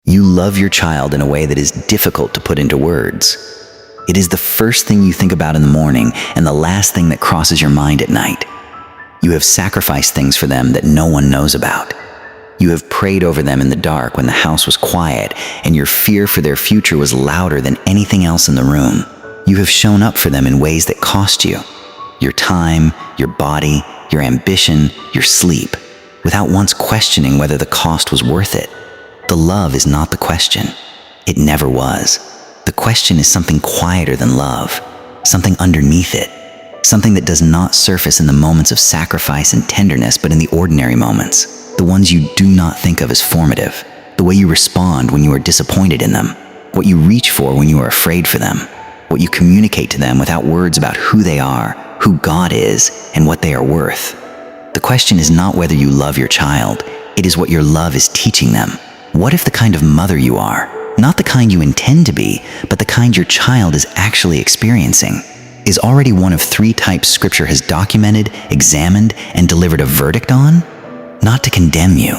You love your child in a way that is difficult to put into words. It is the first thing you think about in the morning and the last thing that crosses your mind at night. You have sacrificed things for them that no one knows about. You have prayed over them in the dark when the house was quiet and your fear for their future was louder than anything else in the room. You have shown up for them in ways that cost you. Your time, your body, your ambition, your sleep, without once questioning whether the cost was worth it. The love is not the question. It never was. The question is something quieter than love, something underneath it, something that does not surface in the moments of sacrifice and tenderness, but in the ordinary moments, the ones you do not think of as formative, the way you respond when you are disappointed in them, what you reach for when you are afraid for them, what you communicate to them without words about who they are, who God is, and what they are worth. The question is not whether you love your child, it is what your love is teaching them. What if the kind of mother you are, not the kind you intend to be, but the kind your child is actually experiencing, is already one of 3 types Scripture has documented, examined, and delivered a verdict on? Not to condemn you,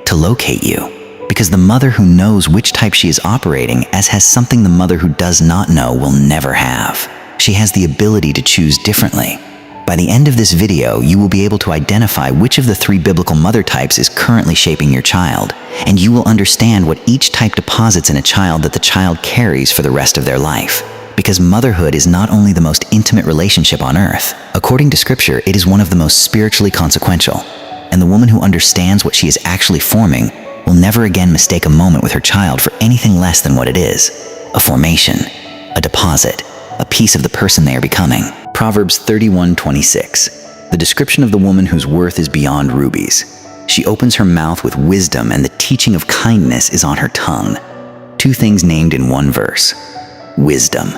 to locate you, because the mother who knows which type she is operating as has something the mother who does not know will never have. She has the ability to choose differently. By the end of this video, you will be able to identify which of the 3 biblical mother types is currently shaping your child, and you will understand what each type deposits in a child that the child carries for the rest of their life. Because motherhood is not only the most intimate relationship on earth, according to Scripture, it is one of the most spiritually consequential. And the woman who understands what she is actually forming will never again mistake a moment with her child for anything less than what it is: a formation, a deposit, a piece of the person they are becoming. Proverbs 31:26. The description of the woman whose worth is beyond rubies. She opens her mouth with wisdom, and the teaching of kindness is on her tongue. 2 things named in one verse: wisdom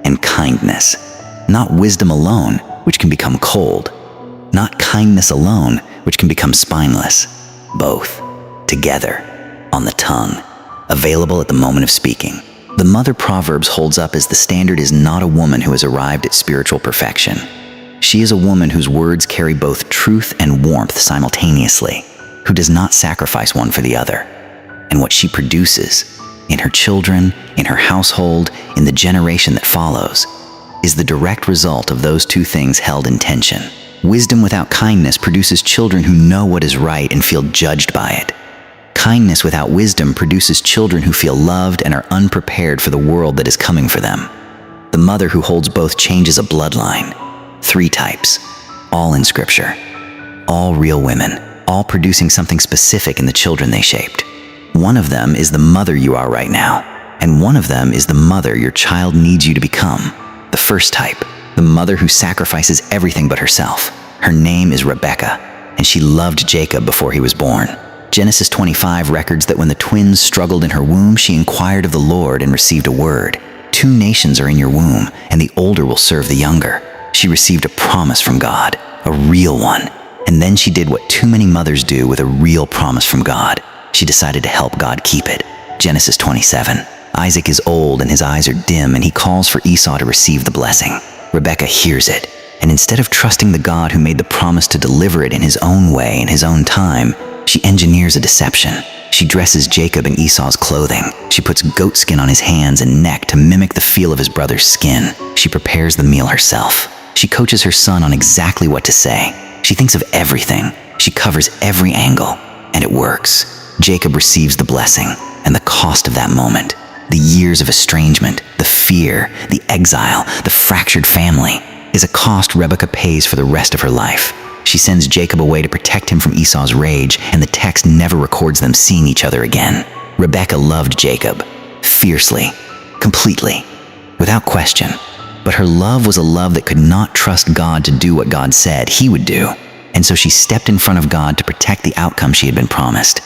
and kindness. Not wisdom alone, which can become cold. Not kindness alone, which can become spineless. Both, together, on the tongue, available at the moment of speaking. The mother Proverbs holds up as the standard is not a woman who has arrived at spiritual perfection. She is a woman whose words carry both truth and warmth simultaneously, who does not sacrifice one for the other. And what she produces, in her children, in her household, in the generation that follows, is the direct result of those 2 things held in tension. Wisdom without kindness produces children who know what is right and feel judged by it. Kindness without wisdom produces children who feel loved and are unprepared for the world that is coming for them. The mother who holds both changes a bloodline. 3 types, all in Scripture. All real women, all producing something specific in the children they shaped. One of them is the mother you are right now, and one of them is the mother your child needs you to become. The first type, the mother who sacrifices everything but herself. Her name is Rebecca, and she loved Jacob before he was born. Genesis 25 records that when the twins struggled in her womb, she inquired of the Lord and received a word. 2 nations are in your womb, and the older will serve the younger. She received a promise from God, a real one. And then she did what too many mothers do with a real promise from God. She decided to help God keep it. Genesis 27. Isaac is old and his eyes are dim, and he calls for Esau to receive the blessing. Rebecca hears it, and instead of trusting the God who made the promise to deliver it in his own way, in his own time, she engineers a deception. She dresses Jacob in Esau's clothing. She puts goat skin on his hands and neck to mimic the feel of his brother's skin. She prepares the meal herself. She coaches her son on exactly what to say. She thinks of everything. She covers every angle, and it works. Jacob receives the blessing, and the cost of that moment, the years of estrangement, the fear, the exile, the fractured family, is a cost Rebecca pays for the rest of her life. She sends Jacob away to protect him from Esau's rage, and the text never records them seeing each other again. Rebecca loved Jacob, fiercely, completely, without question. But her love was a love that could not trust God to do what God said he would do. And so she stepped in front of God to protect the outcome she had been promised.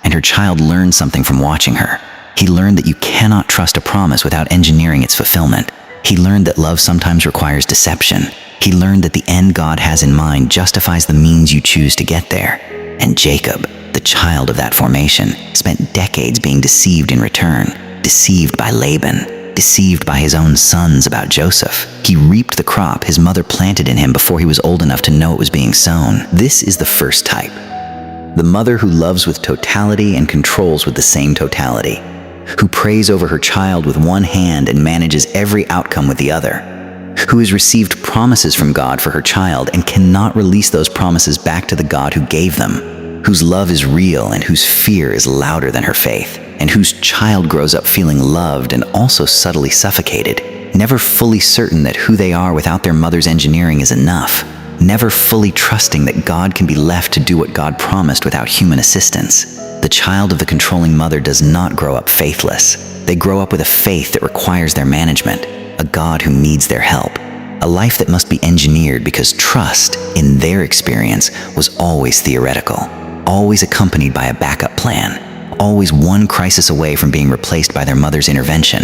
And her child learned something from watching her. He learned that you cannot trust a promise without engineering its fulfillment. He learned that love sometimes requires deception. He learned that the end God has in mind justifies the means you choose to get there. And Jacob, the child of that formation, spent decades being deceived in return, deceived by Laban, deceived by his own sons about Joseph. He reaped the crop his mother planted in him before he was old enough to know it was being sown. This is the first type. The mother who loves with totality and controls with the same totality, who prays over her child with one hand and manages every outcome with the other, who has received promises from God for her child and cannot release those promises back to the God who gave them, whose love is real and whose fear is louder than her faith, and whose child grows up feeling loved and also subtly suffocated, never fully certain that who they are without their mother's engineering is enough, never fully trusting that God can be left to do what God promised without human assistance. The child of the controlling mother does not grow up faithless. They grow up with a faith that requires their management, a God who needs their help, a life that must be engineered because trust, in their experience, was always theoretical, always accompanied by a backup plan, always one crisis away from being replaced by their mother's intervention.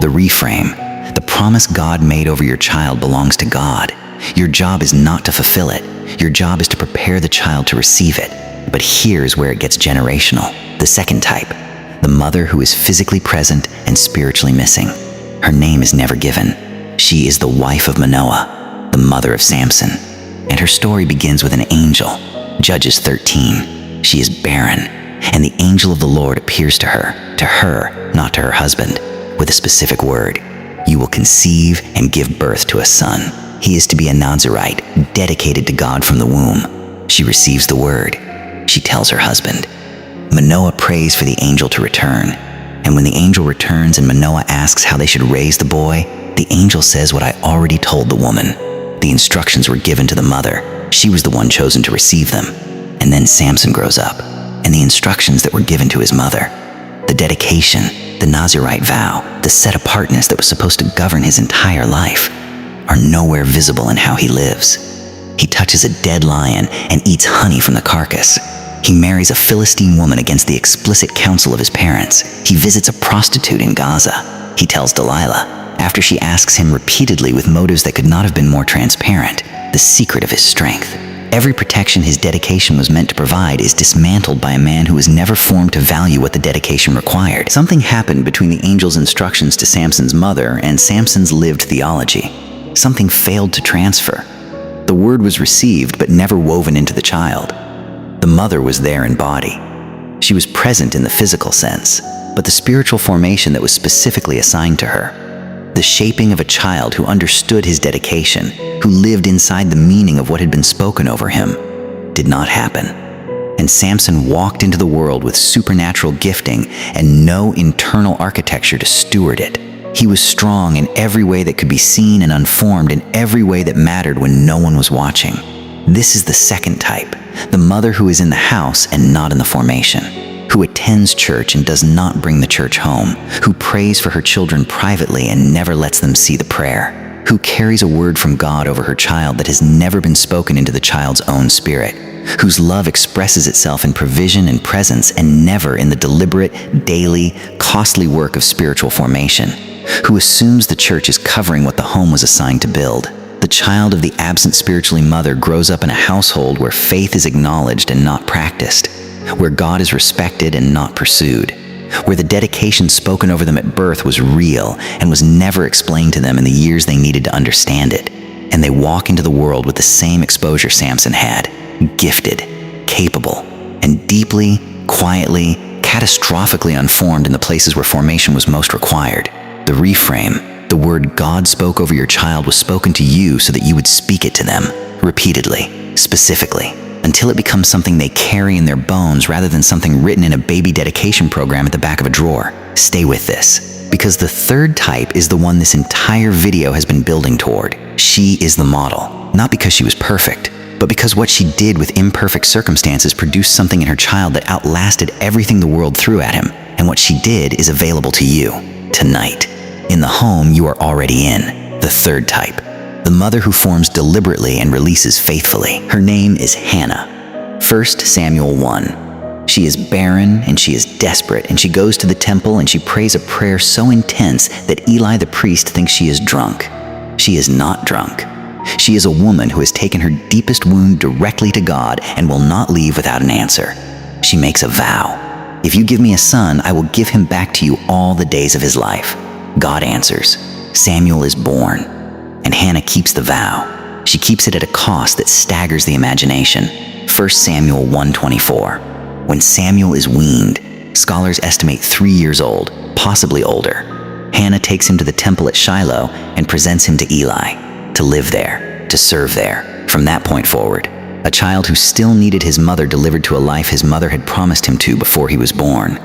The reframe, the promise God made over your child belongs to God. Your job is not to fulfill it. Your job is to prepare the child to receive it. But here's where it gets generational. The second type, the mother who is physically present and spiritually missing. Her name is never given. She is the wife of Manoah, the mother of Samson. And her story begins with an angel. Judges 13. She is barren, and the angel of the Lord appears to her, not to her husband, with a specific word. You will conceive and give birth to a son. He is to be a Nazirite, dedicated to God from the womb. She receives the word. She tells her husband. Manoah prays for the angel to return. And when the angel returns and Manoah asks how they should raise the boy, the angel says what I already told the woman. The instructions were given to the mother. She was the one chosen to receive them. And then Samson grows up, and the instructions that were given to his mother, the dedication, the Nazirite vow, the set-apartness that was supposed to govern his entire life, are nowhere visible in how he lives. He touches a dead lion and eats honey from the carcass. He marries a Philistine woman against the explicit counsel of his parents. He visits a prostitute in Gaza. He tells Delilah, after she asks him repeatedly with motives that could not have been more transparent, the secret of his strength. Every protection his dedication was meant to provide is dismantled by a man who was never formed to value what the dedication required. Something happened between the angel's instructions to Samson's mother and Samson's lived theology. Something failed to transfer. The word was received but never woven into the child. The mother was there in body. She was present in the physical sense, but the spiritual formation that was specifically assigned to her, the shaping of a child who understood his dedication, who lived inside the meaning of what had been spoken over him, did not happen. And Samson walked into the world with supernatural gifting and no internal architecture to steward it. He was strong in every way that could be seen and unformed in every way that mattered when no one was watching. This is the second type, the mother who is in the house and not in the formation, who attends church and does not bring the church home, who prays for her children privately and never lets them see the prayer, who carries a word from God over her child that has never been spoken into the child's own spirit, whose love expresses itself in provision and presence and never in the deliberate, daily, costly work of spiritual formation, who assumes the church is covering what the home was assigned to build. The child of the absent spiritually mother grows up in a household where faith is acknowledged and not practiced, where God is respected and not pursued, where the dedication spoken over them at birth was real and was never explained to them in the years they needed to understand it, and they walk into the world with the same exposure Samson had, gifted, capable, and deeply, quietly, catastrophically unformed in the places where formation was most required. The reframe, the word God spoke over your child was spoken to you so that you would speak it to them, repeatedly, specifically, until it becomes something they carry in their bones rather than something written in a baby dedication program at the back of a drawer. Stay with this, because the third type is the one this entire video has been building toward. She is the model, not because she was perfect, but because what she did with imperfect circumstances produced something in her child that outlasted everything the world threw at him, and what she did is available to you, tonight. In the home you are already in, the third type, the mother who forms deliberately and releases faithfully. Her name is Hannah. 1 Samuel 1. She is barren and she is desperate, and she goes to the temple and she prays a prayer so intense that Eli the priest thinks she is drunk. She is not drunk. She is a woman who has taken her deepest wound directly to God and will not leave without an answer. She makes a vow. If you give me a son, I will give him back to you all the days of his life. God answers. Samuel is born, and Hannah keeps the vow. She keeps it at a cost that staggers the imagination. 1 Samuel 1:24. When Samuel is weaned, scholars estimate 3 years old, possibly older, Hannah takes him to the temple at Shiloh and presents him to Eli, to live there, to serve there. From that point forward, a child who still needed his mother delivered to a life his mother had promised him to before he was born.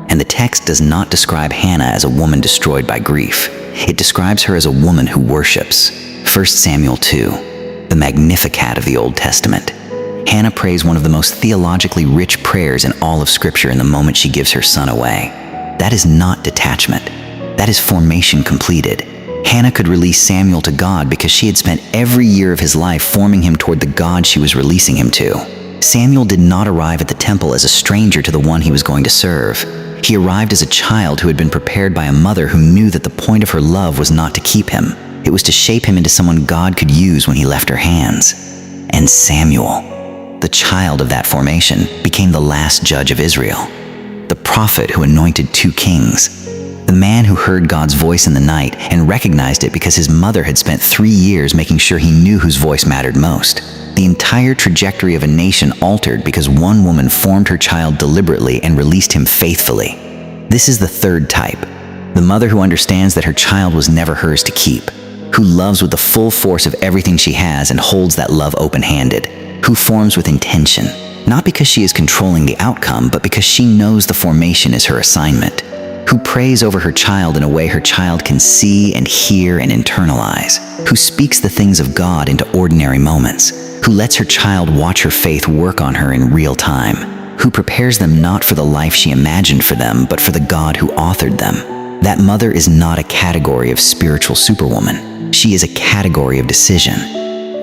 And the text does not describe Hannah as a woman destroyed by grief. It describes her as a woman who worships. 1 Samuel 2, the Magnificat of the Old Testament. Hannah prays one of the most theologically rich prayers in all of Scripture in the moment she gives her son away. That is not detachment. That is formation completed. Hannah could release Samuel to God because she had spent every year of his life forming him toward the God she was releasing him to. Samuel did not arrive at the temple as a stranger to the one he was going to serve. He arrived as a child who had been prepared by a mother who knew that the point of her love was not to keep him. It was to shape him into someone God could use when he left her hands. And Samuel, the child of that formation, became the last judge of Israel, the prophet who anointed 2 kings, the man who heard God's voice in the night and recognized it because his mother had spent 3 years making sure he knew whose voice mattered most. The entire trajectory of a nation altered because one woman formed her child deliberately and released him faithfully. This is the third type, the mother who understands that her child was never hers to keep, who loves with the full force of everything she has and holds that love open-handed, who forms with intention, not because she is controlling the outcome, but because she knows the formation is her assignment, who prays over her child in a way her child can see and hear and internalize, who speaks the things of God into ordinary moments, who lets her child watch her faith work on her in real time, who prepares them not for the life she imagined for them, but for the God who authored them. That mother is not a category of spiritual superwoman. She is a category of decision,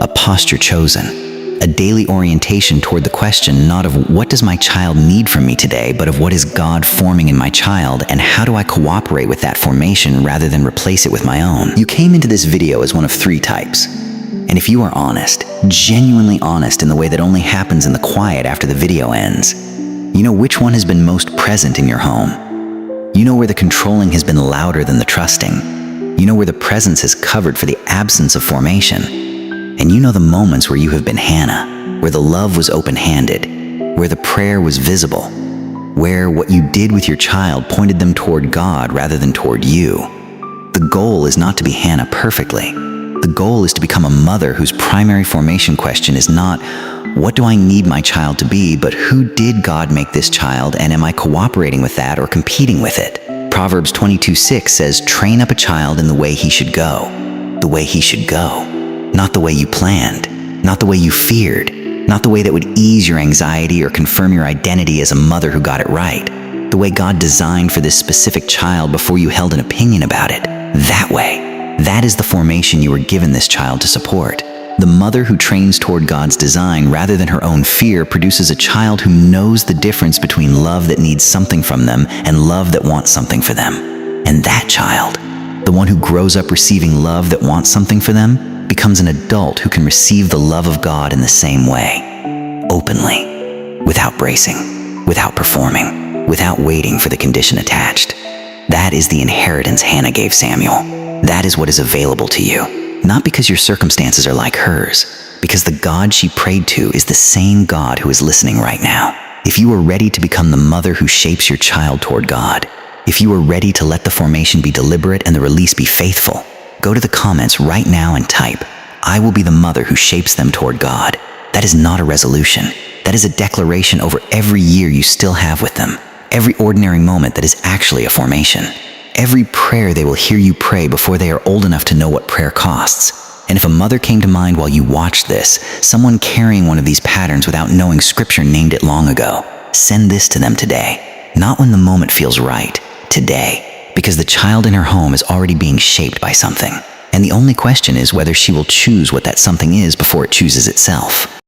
a posture chosen, a daily orientation toward the question not of what does my child need from me today, but of what is God forming in my child and how do I cooperate with that formation rather than replace it with my own. You came into this video as one of 3 types. And if you are honest, genuinely honest in the way that only happens in the quiet after the video ends, you know which one has been most present in your home. You know where the controlling has been louder than the trusting. You know where the presence has covered for the absence of formation. And you know the moments where you have been Hannah, where the love was open-handed, where the prayer was visible, where what you did with your child pointed them toward God rather than toward you. The goal is not to be Hannah perfectly. The goal is to become a mother whose primary formation question is not, what do I need my child to be, but who did God make this child, and am I cooperating with that or competing with it? Proverbs 22:6 says, train up a child in the way he should go, the way he should go. Not the way you planned, not the way you feared, not the way that would ease your anxiety or confirm your identity as a mother who got it right, the way God designed for this specific child before you held an opinion about it. That way. That is the formation you were given this child to support. The mother who trains toward God's design rather than her own fear produces a child who knows the difference between love that needs something from them and love that wants something for them. And that child, the one who grows up receiving love that wants something for them, becomes an adult who can receive the love of God in the same way, openly, without bracing, without performing, without waiting for the condition attached. That is the inheritance Hannah gave Samuel. That is what is available to you, not because your circumstances are like hers, because the God she prayed to is the same God who is listening right now. If you are ready to become the mother who shapes your child toward God, if you are ready to let the formation be deliberate and the release be faithful, go to the comments right now and type, I will be the mother who shapes them toward God. That is not a resolution. That is a declaration over every year you still have with them, every ordinary moment that is actually a formation, every prayer they will hear you pray before they are old enough to know what prayer costs. And if a mother came to mind while you watched this, someone carrying one of these patterns without knowing Scripture named it long ago, send this to them today. Not when the moment feels right, today. Because the child in her home is already being shaped by something. And the only question is whether she will choose what that something is before it chooses itself.